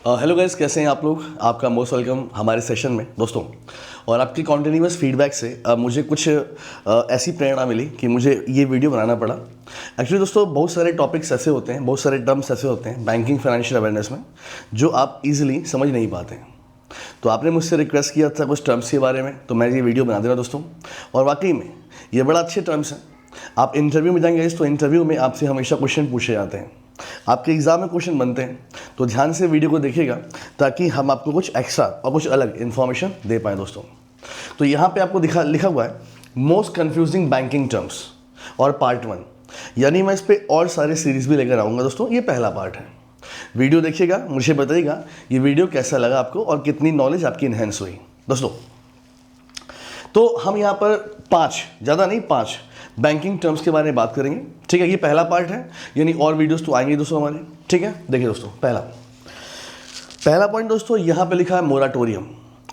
Hello guys, कैसे हैं आप लोग। आपका मोस्ट वेलकम हमारे सेशन में दोस्तों। और आपकी कॉन्टिन्यूस फीडबैक से मुझे कुछ ऐसी प्रेरणा मिली कि मुझे ये वीडियो बनाना पड़ा। एक्चुअली दोस्तों, बहुत सारे टॉपिक्स ऐसे होते हैं, बहुत सारे टर्म्स ऐसे होते हैं बैंकिंग फाइनेंशियल अवेयरनेस में जो आप इजीली समझ नहीं पाते हैं। तो आपने मुझसे रिक्वेस्ट किया था कुछ टर्म्स के बारे में, तो मैं ये वीडियो बना दे रहा दोस्तों। और वाकई में ये बड़ा अच्छे टर्म्स हैं। आप इंटरव्यू में जाएंगे तो इंटरव्यू में आपसे हमेशा क्वेश्चन पूछे जाते हैं, आपके एग्ज़ाम में क्वेश्चन बनते हैं। तो ध्यान से वीडियो को देखिएगा ताकि हम आपको कुछ एक्स्ट्रा और कुछ अलग इन्फॉर्मेशन दे पाएँ दोस्तों। तो यहाँ पे आपको लिखा हुआ है मोस्ट कन्फ्यूजिंग बैंकिंग टर्म्स और पार्ट 1, यानी मैं इस पर और सारे सीरीज़ भी लेकर आऊँगा दोस्तों। ये पहला पार्ट है। वीडियो देखिएगा, मुझे बताइएगा ये वीडियो कैसा लगा आपको और कितनी नॉलेज आपकी इन्हेंस हुई दोस्तों। तो हम यहाँ पर 5, ज़्यादा नहीं 5 बैंकिंग टर्म्स के बारे में बात करेंगे, ठीक है। ये पहला पार्ट है, यानी और वीडियोस तो आएंगे दोस्तों हमारे, ठीक है। देखिए दोस्तों, पहला पॉइंट दोस्तों यहाँ पे लिखा है मोराटोरियम।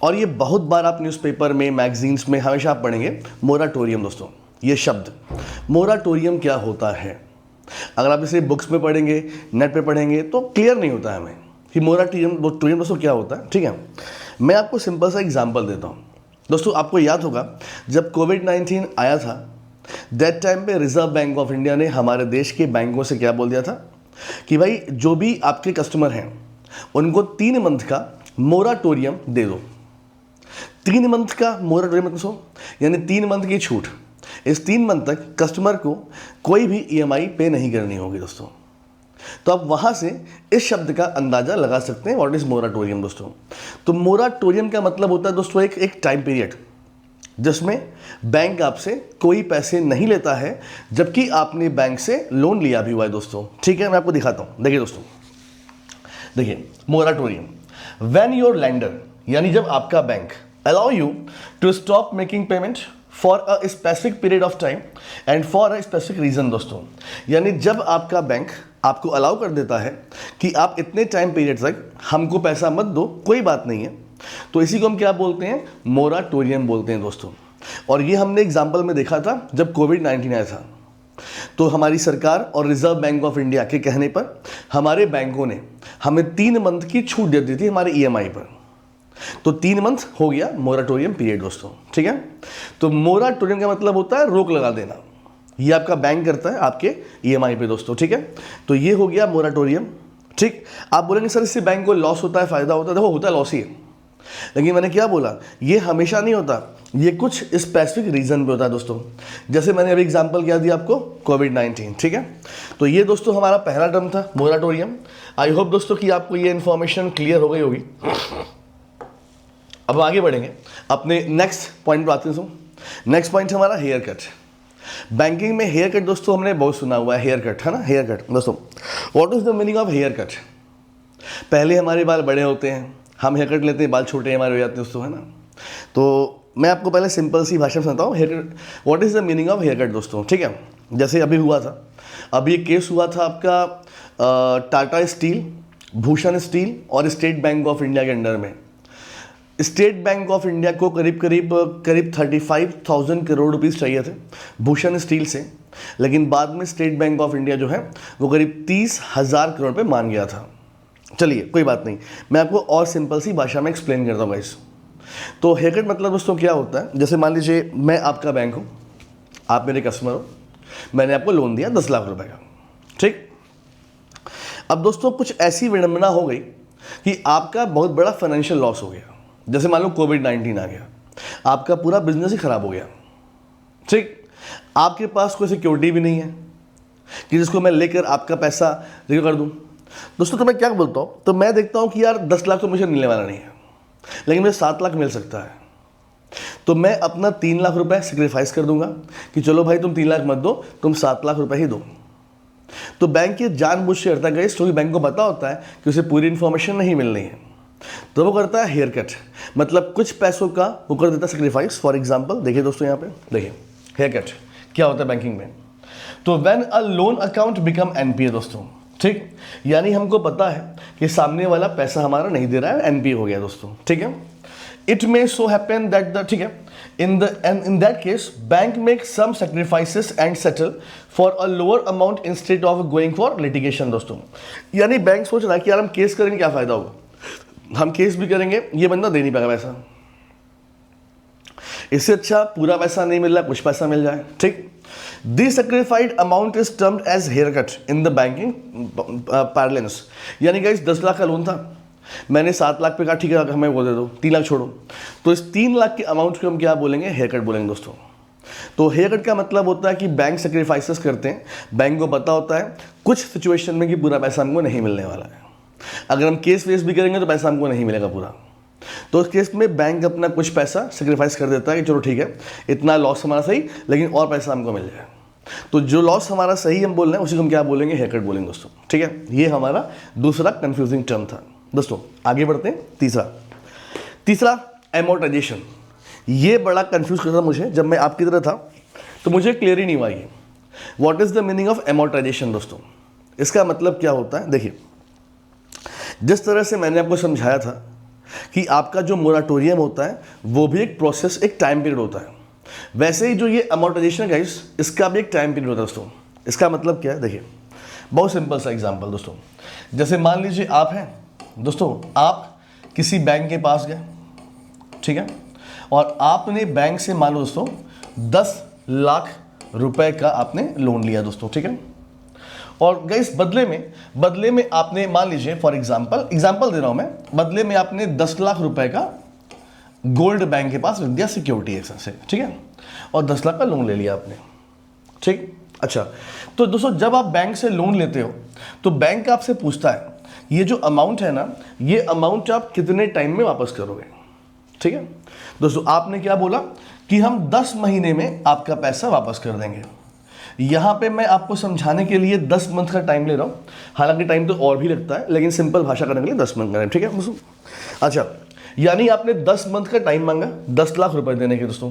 और ये बहुत बार आप न्यूज़पेपर में, मैगजीन्स में हमेशा आप पढ़ेंगे मोराटोरियम दोस्तों। ये शब्द मोराटोरियम क्या होता है, अगर आप इसे बुक्स में पढ़ेंगे, नेट पे पढ़ेंगे तो क्लियर नहीं होता है हमें कि मोराटोरियम दोस्तों क्या होता है, ठीक है। मैं आपको सिंपल सा एग्जाम्पल देता हूँ दोस्तों। आपको याद होगा जब कोविड-19 आया था, दैट टाइम पे रिजर्व बैंक ऑफ इंडिया ने हमारे देश के बैंकों से क्या बोल दिया था कि भाई जो भी आपके कस्टमर हैं उनको 3 मंथ का मोराटोरियम दे दो। 3 मंथ का मोराटोरियम दोस्तों, यानी 3 मंथ की छूट। इस 3 मंथ तक कस्टमर को कोई भी ईएमआई पे नहीं करनी होगी दोस्तों। तो आप वहाँ से इस शब्द का अंदाज़ा लगा सकते हैं व्हाट इज़ मोराटोरियम दोस्तों। तो मोराटोरियम का मतलब होता है दोस्तों एक टाइम पीरियड जिसमें बैंक आपसे कोई पैसे नहीं लेता है, जबकि आपने बैंक से लोन लिया भी हुआ है दोस्तों, ठीक है। मैं आपको दिखाता हूँ, देखिए दोस्तों, देखिए मोराटोरियम। व्हेन योर लेंडर, यानी जब आपका bank allow you to stop making payment for a specific period of time and for a specific reason दोस्तों, यानी जब आपका बैंक आपको अलाउ कर देता है कि आप इतने टाइम पीरियड तक हमको पैसा मत दो, कोई बात नहीं है, तो इसी को हम क्या बोलते हैं, मोराटोरियम बोलते हैं दोस्तों। और ये हमने एग्जाम्पल में देखा था जब कोविड-19 आया था, तो हमारी सरकार और रिजर्व बैंक ऑफ इंडिया के कहने पर हमारे बैंकों ने हमें 3 मंथ की छूट दे दी थी हमारे ईएमआई पर। तो 3 मंथ हो गया मोराटोरियम पीरियड दोस्तों, ठीक है। तो मोराटोरियम का मतलब होता है रोक लगा देना। ये आपका बैंक करता है आपके ईएमआई पे दोस्तों, ठीक है। तो ये हो गया मोराटोरियम, ठीक। आप बोलेंगे सर इससे बैंक को लॉस होता है, फायदा होता है। देखो, होता है लॉस ही है, लेकिन मैंने क्या बोला, ये हमेशा नहीं होता, ये कुछ स्पेसिफिक रीजन पे होता है दोस्तों। जैसे मैंने अभी एग्जांपल क्या दिया आपको, कोविड-19, ठीक है। तो ये दोस्तों हमारा पहला टर्म था मोराटोरियम। आई होप दोस्तों कि आपको ये इन्फॉर्मेशन क्लियर हो गई होगी। अब आगे बढ़ेंगे अपने नेक्स्ट पॉइंट पर आते हैं। नेक्स्ट पॉइंट हमारा हेयर कट। बैंकिंग में हेयर कट दोस्तों हमने बहुत सुना हुआ है, हेयर कट, है ना। हेयर कट दोस्तों, what is the meaning of haircut. पहले हमारे बाल बड़े होते हैं, हम हेयर कट लेते हैं, बाल छोटे हमारे हो जाते हैं दोस्तों, है ना। तो मैं आपको पहले सिंपल सी भाषा में सुनाता हूँ haircut, what is the meaning of haircut दोस्तों, ठीक है। जैसे अभी हुआ था, अभी एक केस हुआ था आपका टाटा स्टील, भूषण स्टील और स्टेट बैंक ऑफ इंडिया के अंडर में। स्टेट बैंक ऑफ इंडिया को करीब 35,000 करोड़ रुपीस चाहिए थे भूषण स्टील से, लेकिन बाद में स्टेट बैंक ऑफ इंडिया जो है वो करीब 30,000 करोड़ पे मान गया था। चलिए कोई बात नहीं, मैं आपको और सिंपल सी भाषा में एक्सप्लेन करता हूँ गाइस। तो हेयर कट मतलब दोस्तों क्या होता है, जैसे मान लीजिए मैं आपका बैंक हूँ, आप मेरे कस्टमर हो, मैंने आपको लोन दिया 10 लाख रुपए का, ठीक। अब दोस्तों कुछ ऐसी विडंबना हो गई कि आपका बहुत बड़ा फाइनेंशियल लॉस हो गया। जैसे मान लो कोविड-19 आ गया, आपका पूरा बिजनेस ही खराब हो गया, ठीक। आपके पास कोई सिक्योरिटी भी नहीं है कि जिसको मैं लेकर आपका पैसा रिकवर कर दूँ दोस्तों। तो मैं क्या बोलता हूँ, तो मैं देखता हूँ कि यार 10 लाख तो मुझे मिलने वाला नहीं है, लेकिन मुझे 7 लाख मिल सकता है। तो मैं अपना 3 लाख रुपए सेक्रीफाइस कर दूंगा कि चलो भाई तुम 3 लाख मत दो, तुम 7 लाख रुपए ही दो। तो बैंक ये जानबूझ से करता है, क्योंकि बैंक को पता होता है कि उसे पूरी इन्फॉर्मेशन नहीं मिलनी है, तो वो करता है हेयर कट, मतलब कुछ पैसों का वो कर देता है सेक्रीफाइस। फॉर एग्जाम्पल देखिए दोस्तों, यहाँ पे देखिए हेयर कट क्या होता है बैंकिंग में। तो when a loan account become NPA दोस्तों, ठीक, यानी हमको पता है कि सामने वाला पैसा हमारा नहीं दे रहा है, एनपीए हो गया दोस्तों, ठीक है। It may so happen that the, ठीक है, in that case bank make some sacrifices and settle for a lower amount instead of going for litigation दोस्तों। यानी बैंक सोच रहा है कि यार हम केस करेंगे क्या फायदा होगा, हम केस भी करेंगे, ये बंदा दे नहीं पाएगा पैसा, इससे अच्छा पूरा पैसा नहीं मिल रहा, कुछ पैसा मिल जाए, ठीक। The sacrificed amount is termed as hair cut in the banking parlance. यानी गाइस 10 लाख का लोन था, मैंने 7 लाख पे कहा ठीक है हमें वो दे दो, 3 लाख छोड़ो, तो इस 3 लाख के अमाउंट को हम क्या बोलेंगे, हेयर कट बोलेंगे दोस्तों। तो हेयर कट का मतलब होता है कि बैंक सेक्रीफाइसेस करते हैं, बैंक को पता होता है कुछ सिचुएशन में कि पूरा पैसा हमको नहीं मिलने वाला है, अगर हम केस वेस भी करेंगे तो पैसा हमको नहीं मिलेगा पूरा, तो उस केस में बैंक अपना कुछ पैसा सेक्रीफाइस कर देता है कि चलो ठीक है इतना लॉस हमारा सही, लेकिन और पैसा हमको मिल जाए। तो जो लॉस हमारा सही हम बोल रहे हैं उसी को हम क्या बोलेंगे, हेयर कट बोलेंगे दोस्तों, ठीक है। ये हमारा दूसरा कंफ्यूजिंग टर्म था दोस्तों। आगे बढ़ते हैं, तीसरा एमोर्टाइजेशन। ये बड़ा कंफ्यूज करता था मुझे, जब मैं आपकी तरह था तो मुझे क्लियर ही नहीं हुआ ये what is the meaning of amortisation दोस्तों। इसका मतलब क्या होता है, देखिए जिस तरह से मैंने आपको समझाया था कि आपका जो मोराटोरियम होता है वो भी एक प्रोसेस, एक टाइम पीरियड होता है, वैसे ही जो ये अमोर्टाइजेशन गाइस, इसका भी एक टाइम पीरियड होता है दोस्तों। इसका मतलब क्या है, देखिए बहुत सिंपल सा एग्जांपल दोस्तों, जैसे मान लीजिए आप हैं दोस्तों, आप किसी बैंक के पास गए, ठीक है, और आपने बैंक से मान लो दोस्तों 10 लाख रुपए का आपने लोन लिया दोस्तों, ठीक है। और गाइस बदले में आपने मान लीजिए फॉर एग्जांपल दे रहा हूं मैं, बदले में आपने 10 लाख रुपए का गोल्ड बैंक के पास रख दिया सिक्योरिटी से, ठीक है, और 10 लाख का लोन ले लिया आपने, ठीक। अच्छा, तो दोस्तों जब आप बैंक से लोन लेते हो तो बैंक आपसे पूछता है ये जो अमाउंट है ना, ये अमाउंट आप कितने टाइम में वापस करोगे, ठीक है। दोस्तों आपने क्या बोला कि हम 10 महीने में आपका पैसा वापस कर देंगे। यहां पे मैं आपको समझाने के लिए 10 मंथ का टाइम ले रहा हूं, हालांकि टाइम तो और भी लगता है, लेकिन सिंपल भाषा करने के लिए 10 मंथ का टाइम, ठीक है दोस्तों। अच्छा, यानी आपने 10 मंथ का टाइम मांगा 10 लाख रुपए देने के दोस्तों।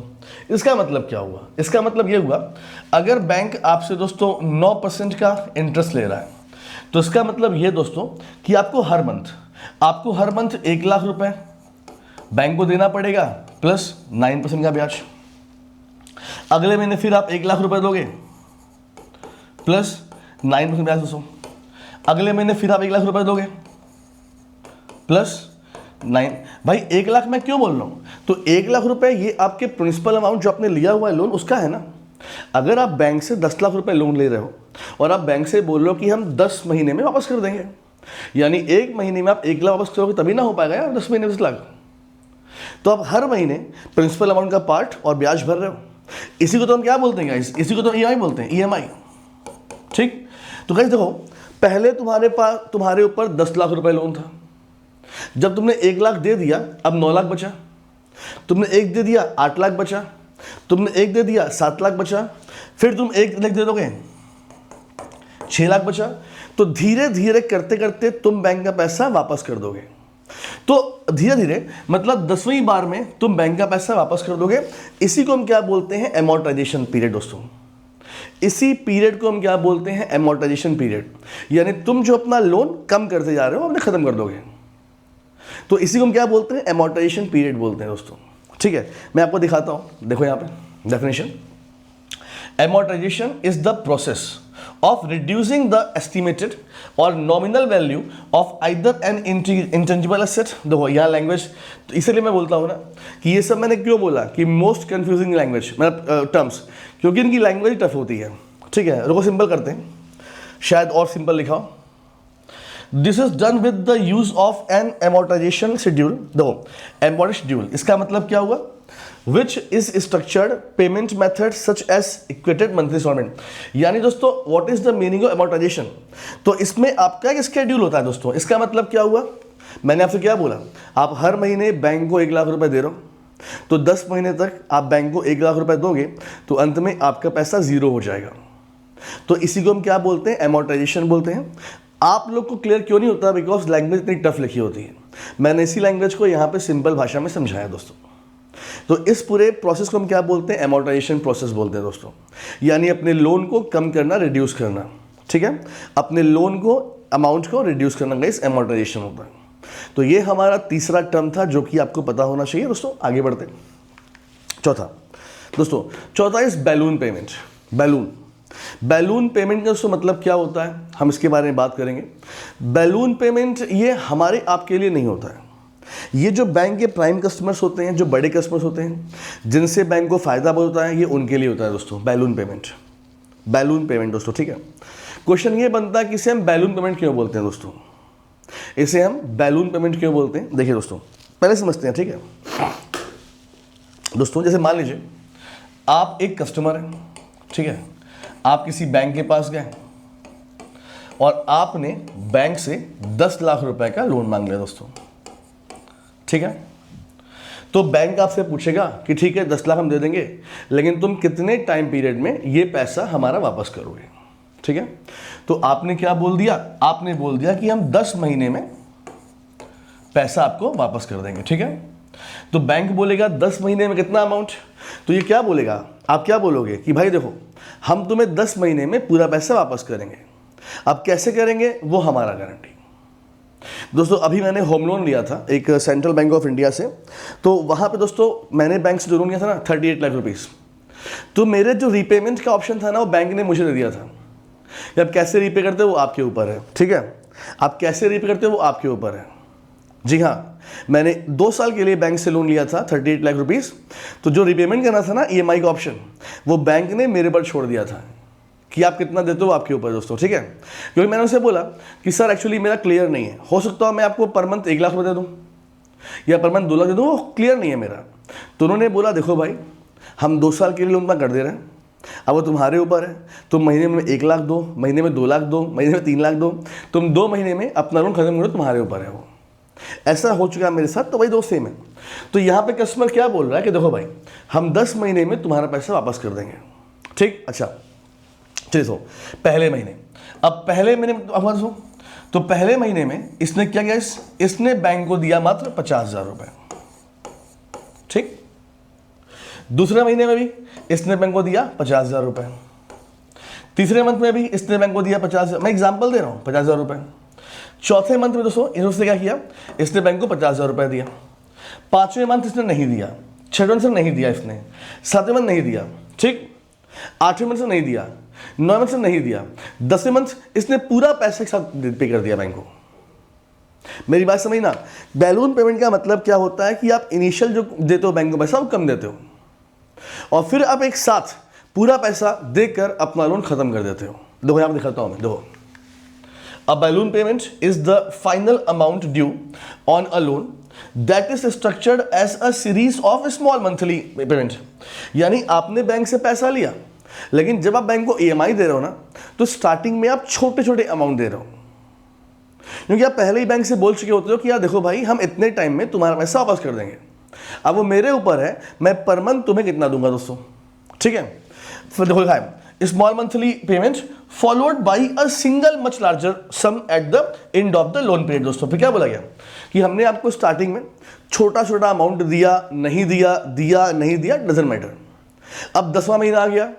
इसका मतलब क्या हुआ, इसका मतलब यह हुआ अगर बैंक आपसे दोस्तों 9% का इंटरेस्ट ले रहा है, तो इसका मतलब यह दोस्तों कि आपको हर मंथ 1 लाख रुपए बैंक को देना पड़ेगा प्लस 9% का ब्याज। अगले महीने फिर आप 1 लाख रुपए दोगे प्लस 9% ब्याज दोस्तों। अगले महीने फिर आप 1 लाख रुपए दोगे प्लस 9। भाई 1 लाख मैं क्यों बोल रहा हूं, तो 1 लाख रुपए ये आपके प्रिंसिपल अमाउंट जो आपने लिया हुआ है लोन उसका है ना। अगर आप बैंक से 10 लाख रुपए लोन ले रहे हो और आप बैंक से बोल रहे हो कि हम 10 महीने में वापस कर देंगे, यानी 1 महीने में आप 1 लाख वापस करोगे तभी ना हो पाएगा यार 10 महीने में 10 लाख। तो आप हर महीने प्रिंसिपल अमाउंट का पार्ट और ब्याज भर रहे हो, इसी को तो हम क्या बोलते हैं गाइस, इसी को तो ईएमआई बोलते हैं, ईएमआई, ठीक। तो गाइस देखो, पहले तुम्हारे ऊपर 10 लाख रुपए लोन था, जब तुमने 1 लाख दे दिया अब 9 लाख बचा, तुमने 1 दे दिया 8 लाख बचा, तुमने 1 दे दिया 7 लाख बचा, फिर तुम 1 लाख दे दोगे 6 लाख बचा। तो धीरे धीरे करते करते तुम बैंक का पैसा वापस कर दोगे। तो धीरे धीरे मतलब 10वीं बार में तुम बैंक का पैसा वापस कर दोगे। इसी को हम क्या बोलते हैं, एमोर्टाइजेशन पीरियड दोस्तों। इसी पीरियड को हम क्या बोलते हैं, एमोर्टाइजेशन पीरियड। यानी तुम जो अपना लोन कम करते जा रहे हो अपने खत्म कर दोगे, तो इसी को हम क्या बोलते हैं, एमोर्टाइजेशन पीरियड बोलते हैं दोस्तों, ठीक है। मैं आपको दिखाता हूं, देखो यहां पे definition. Amortisation is the process of reducing the estimated or nominal value of either an intangible asset। देखो यहाँ लैंग्वेज, तो इसलिए मैं बोलता हूँ ना कि ये सब मैंने क्यों बोला कि मोस्ट कंफ्यूजिंग लैंग्वेज मतलब टर्म्स, क्योंकि इनकी लैंग्वेज टफ होती है, ठीक है। रुको सिंपल करते हैं, शायद और सिंपल लिखा हो। This is done with the use of an amortisation schedule. देखो एमोर्टाइजेशन शेड्यूल इसका मतलब क्या हुआ, which is structured payment method such as equated monthly installment। यानी दोस्तों what is the meaning of amortization, तो इसमें आपका एक स्केड्यूल होता है दोस्तों। इसका मतलब क्या हुआ, मैंने आपसे क्या बोला, आप हर महीने बैंक को 1 लाख रुपए दे रहे हो, तो 10 महीने तक आप बैंक को 1 लाख रुपए दोगे तो अंत में आपका पैसा 0 हो जाएगा। तो इसी को हम क्या बोलते हैं, एमोर्टाइजेशन बोलते हैं। आप लोग को क्लियर क्यों नहीं होता, बिकॉज लैंग्वेज इतनी टफ लिखी होती है। मैंने इसी लैंग्वेज को यहाँ पे सिंपल भाषा में समझाया दोस्तों। तो इस पूरे प्रोसेस को हम क्या बोलते हैं, एमोर्टाइजेशन प्रोसेस बोलते हैं दोस्तों। यानी अपने लोन को कम करना, रिड्यूस करना, ठीक है, अपने लोन को अमाउंट को रिड्यूस करना गाइस एमोर्टाइजेशन होता है। तो ये हमारा तीसरा टर्म था जो कि आपको पता होना चाहिए दोस्तों। आगे बढ़ते हैं, चौथा दोस्तों, चौथा is balloon payment. Balloon payment का दोस्तों मतलब क्या होता है, हम इसके बारे में बात करेंगे। बैलून पेमेंट ये हमारे आपके लिए नहीं होता है, ये जो बैंक के प्राइम कस्टमर्स होते हैं, जो बड़े कस्टमर्स होते हैं, जिनसे बैंक को फ़ायदा बहुत होता है, ये उनके लिए होता है दोस्तों बैलून पेमेंट। बैलून पेमेंट दोस्तों, ठीक है। क्वेश्चन ये बनता है कि इसे हम बैलून पेमेंट क्यों बोलते हैं दोस्तों, इसे हम बैलून पेमेंट क्यों बोलते हैं। देखिए दोस्तों, पहले समझते हैं, ठीक है दोस्तों। जैसे मान लीजिए आप एक कस्टमर हैं, ठीक है, आप किसी बैंक के पास गए और आपने बैंक से 10 लाख रुपए का लोन मांग लिया दोस्तों, ठीक है। तो बैंक आपसे पूछेगा कि ठीक है 10 लाख हम दे देंगे, लेकिन तुम कितने टाइम पीरियड में ये पैसा हमारा वापस करोगे, ठीक है। तो आपने क्या बोल दिया, आपने बोल दिया कि हम 10 महीने में पैसा आपको वापस कर देंगे, ठीक है। तो बैंक बोलेगा 10 महीने में कितना अमाउंट, तो ये क्या बोलेगा, आप क्या बोलोगे कि भाई देखो हम तुम्हें 10 महीने में पूरा पैसा वापस करेंगे। अब कैसे करेंगे, वो हमारा गारंटी। दोस्तों अभी मैंने होम लोन लिया था एक सेंट्रल बैंक ऑफ इंडिया से, तो वहाँ पे दोस्तों मैंने बैंक से जो लोन लिया था ना 38 लाख रुपीज़, तो मेरे जो रीपेमेंट का ऑप्शन था ना वो बैंक ने मुझे दे दिया था। अब कैसे रीपे करते हो वो आपके ऊपर है, ठीक है, आप कैसे रीपे करते हो वो आपके ऊपर है। जी हाँ, मैंने 2 साल के लिए बैंक से लोन लिया था 38 लाख रुपीज़, तो जो रीपेमेंट करना था ना ईएमआई का ऑप्शन, वो बैंक ने मेरे पर छोड़ दिया था कि आप कितना देते हो आपके ऊपर दोस्तों, ठीक है। क्योंकि मैंने उनसे बोला कि सर एक्चुअली मेरा क्लियर नहीं है, हो सकता है मैं आपको पर मंथ 1 लाख रुपये दे दूँ या पर मंथ 2 लाख दे दूँ, वो क्लियर नहीं है मेरा। तो उन्होंने बोला देखो भाई हम 2 साल के लिए लोन कर दे रहे हैं, अब वो तुम्हारे ऊपर है, तुम महीने में 1 लाख दो, महीने में 2 लाख दो, महीने में 3 लाख दो, तुम 2 महीने में अपना लोन खत्म करो, तुम्हारे ऊपर है। वो ऐसा हो चुका है मेरे साथ, तो भाई दो सेम है। तो यहाँ पे कस्टमर क्या बोल रहा है कि देखो भाई हम 10 महीने में तुम्हारा पैसा वापस कर देंगे, ठीक। अच्छा चलिए, तो पहले महीने, अब पहले महीने में तो पहले महीने में इसने क्या किया, इसने बैंक को दिया मात्र 50,000 रुपए, ठीक। दूसरे महीने में भी इसने बैंक को दिया 50,000 रुपए, तीसरे मंथ में भी इसने बैंक को दिया 50,000, मैं एग्जांपल दे रहा हूँ 50,000 रुपए। चौथे मंथ में दोस्तों इन्होंने क्या किया, इसने बैंक को 50,000 रुपए दिया। पांचवें मंथ इसने नहीं दिया, छठवें मंथ नहीं दिया इसने, सातवें मंथ नहीं दिया, ठीक। आठवें मंथ से नहीं दिया, 9वें मंथ से नहीं दिया, 10वें मंथ इसने पूरा पैसा एक साथ पे कर दिया बैंक को। मेरी बात समझना, बैलून पेमेंट का मतलब क्या होता है कि आप इनिशियल जो देते हो बैंक को पैसा वो कम देते हो और फिर आप एक साथ पूरा पैसा देकर अपना लोन खत्म कर देते हो। देखो यहाँ पे दिखाता हूं मैं, देखो A balloon payment is the final amount due on a loan that is structured as a series of small monthly payment। यानी आपने बैंक से पैसा लिया, लेकिन जब आप बैंक को ईएमआई दे रहे हो ना, तो स्टार्टिंग में आप छोटे छोटे अमाउंट दे रहे हो, क्योंकि आप पहले ही बैंक से बोल चुके होते हो कि यार देखो भाई हम इतने टाइम में तुम्हारा पैसा वापस कर देंगे। अब वो मेरे ऊपर है, मैं पर मंथ तुम्हें कितना दूंगा दोस्तों, ठीक है। फिर देखो small monthly payment followed by a single much larger sum at the end of the loan period. दोस्तों फिर क्या बोला गया कि हमने आपको स्टार्टिंग में छोटा छोटा अमाउंट दिया, नहीं दिया, दिया नहीं दिया, डजंट मैटर। अब 10वां महीना आ गया,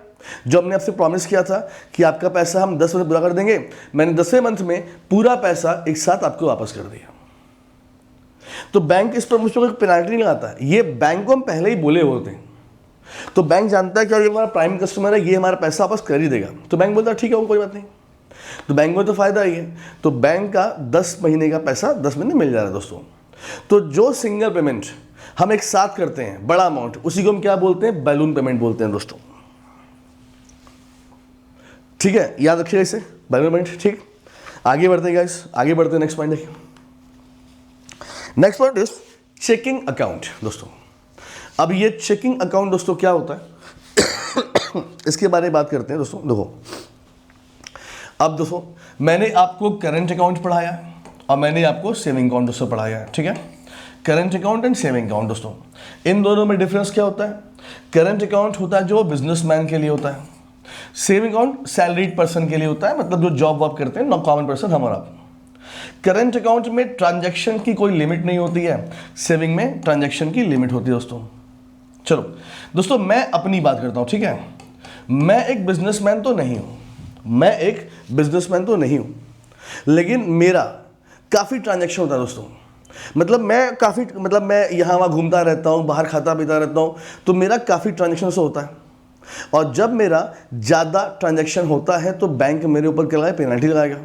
जो हमने आपसे प्रॉमिस किया था कि आपका पैसा हम 10 मंथ पूरा कर देंगे, मैंने 10वें मंथ में पूरा पैसा एक साथ आपको वापस कर दिया। तो बैंक इस पर मुझे कोई पेनाल्टी नहीं लगाता है, ये बैंक को हम पहले ही बोले होते हैं। तो बैंक जानता है कि ये हमारा प्राइम कस्टमर है, ये हमारा पैसा वापस कर ही देगा, तो बैंक बोलता है ठीक है कोई बात नहीं, तो बैंक को तो फायदा ही है। तो बैंक का 10 महीने का पैसा 10 महीने मिल जा रहा है दोस्तों। तो जो सिंगल पेमेंट हम एक साथ करते हैं, बड़ा अमाउंट, उसी को हम क्या बोलते हैं, बैलून पेमेंट बोलते हैं दोस्तों, ठीक है। याद रखिएगा इसे, बैलून पेमेंट, ठीक। आगे बढ़ते हैं गाइस, आगे बढ़ते हैं, नेक्स्ट पॉइंट देखिए। Next point is checking account दोस्तों। अब ये चेकिंग अकाउंट दोस्तों क्या होता है इसके बारे में बात करते हैं दोस्तों। देखो अब दोस्तों मैंने आपको करंट अकाउंट पढ़ाया और मैंने आपको सेविंग अकाउंट दोस्तों पढ़ाया है, ठीक है। Current account and saving account दोस्तों, इन दोनों में डिफरेंस क्या होता है। करंट अकाउंट होता है जो बिजनेसमैन के लिए होता है, सेविंग अकाउंट सैलरीड पर्सन के लिए होता है, मतलब जो जॉब वॉब करते हैं, नॉन कॉमन पर्सन हम और आप। करंट अकाउंट में ट्रांजैक्शन की कोई लिमिट नहीं होती है, सेविंग में ट्रांजैक्शन की लिमिट होती है दोस्तों। चलो दोस्तों मैं अपनी बात करता हूं, ठीक है। मैं एक बिजनेसमैन तो नहीं हूं, लेकिन मेरा काफ़ी ट्रांजैक्शन होता है दोस्तों। मतलब मैं यहाँ वहाँ घूमता रहता हूँ, बाहर खाता पीता रहता हूँ, तो मेरा काफ़ी ट्रांजैक्शन से होता है। और जब मेरा ज़्यादा ट्रांजैक्शन होता है तो बैंक मेरे ऊपर क्या लगाएगा, पेनल्टी लगाएगा।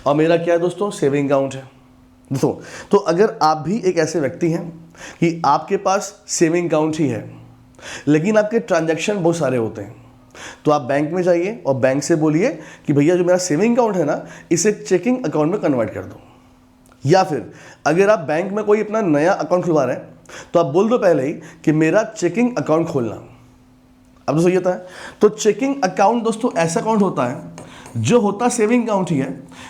और मेरा क्या है दोस्तों, सेविंग अकाउंट है, दोस्तों, तो अगर आप भी एक ऐसे व्यक्ति हैं कि आपके पास सेविंग अकाउंट ही है लेकिन आपके ट्रांजैक्शन बहुत सारे होते हैं, तो आप बैंक में जाइए और बैंक से बोलिए कि भैया जो मेरा सेविंग अकाउंट है ना, इसे चेकिंग अकाउंट में कन्वर्ट कर दो। या फिर अगर आप बैंक में कोई अपना नया अकाउंट खुलवा रहे हैं तो आप बोल दो पहले ही कि मेरा चेकिंग अकाउंट खोलना। अब तो सही होता है। तो चेकिंग अकाउंट दोस्तों ऐसा अकाउंट होता है जो होता सेविंग अकाउंट ही है,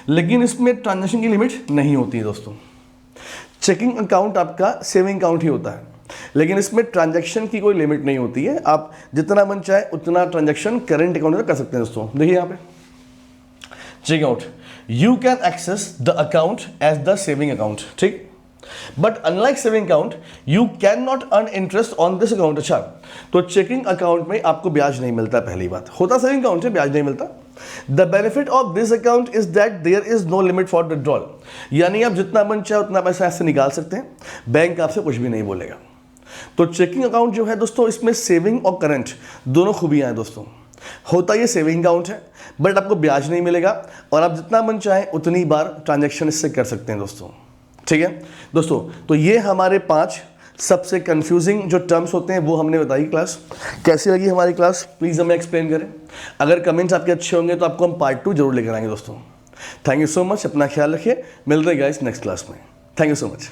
लेकिन इसमें ट्रांजैक्शन की लिमिट नहीं होती है दोस्तों। चेकिंग अकाउंट आपका सेविंग अकाउंट ही होता है, लेकिन इसमें ट्रांजैक्शन की कोई लिमिट नहीं होती है। आप जितना मन चाहे उतना ट्रांजैक्शन करंट अकाउंट में कर सकते हैं दोस्तों। देखिए यहाँ पे check out, you can access the account as the saving account, ठीक। But unlike saving account you can not earn interest on this account. अच्छा, तो चेकिंग अकाउंट में आपको ब्याज नहीं मिलता, पहली बात। होता सेविंग अकाउंट है, ब्याज नहीं मिलता। The benefit of this account is that there is no limit for withdrawal, यानी आप जितना मन चाहे उतना पैसा ऐसे निकाल सकते हैं, बैंक आपसे कुछ भी नहीं बोलेगा। तो चेकिंग अकाउंट जो है दोस्तों, इसमें सेविंग और करंट दोनों खूबियां हैं दोस्तों। होता ये सेविंग अकाउंट है, बट आपको ब्याज नहीं मिलेगा और आप जितना मन चाहे उतनी बार ट्रांजैक्शन इससे कर सकते हैं दोस्तों, ठीक है दोस्तों। तो ये हमारे 5 सबसे कंफ्यूजिंग जो टर्म्स होते हैं वो हमने बताई। क्लास कैसी लगी हमारी क्लास, प्लीज़ हमें एक्सप्लेन करें। अगर कमेंट्स आपके अच्छे होंगे तो आपको हम पार्ट 2 जरूर लेकर आएंगे दोस्तों। थैंक यू सो मच, अपना ख्याल रखिए, मिलते हैं गाइस नेक्स्ट क्लास में। Thank you so much.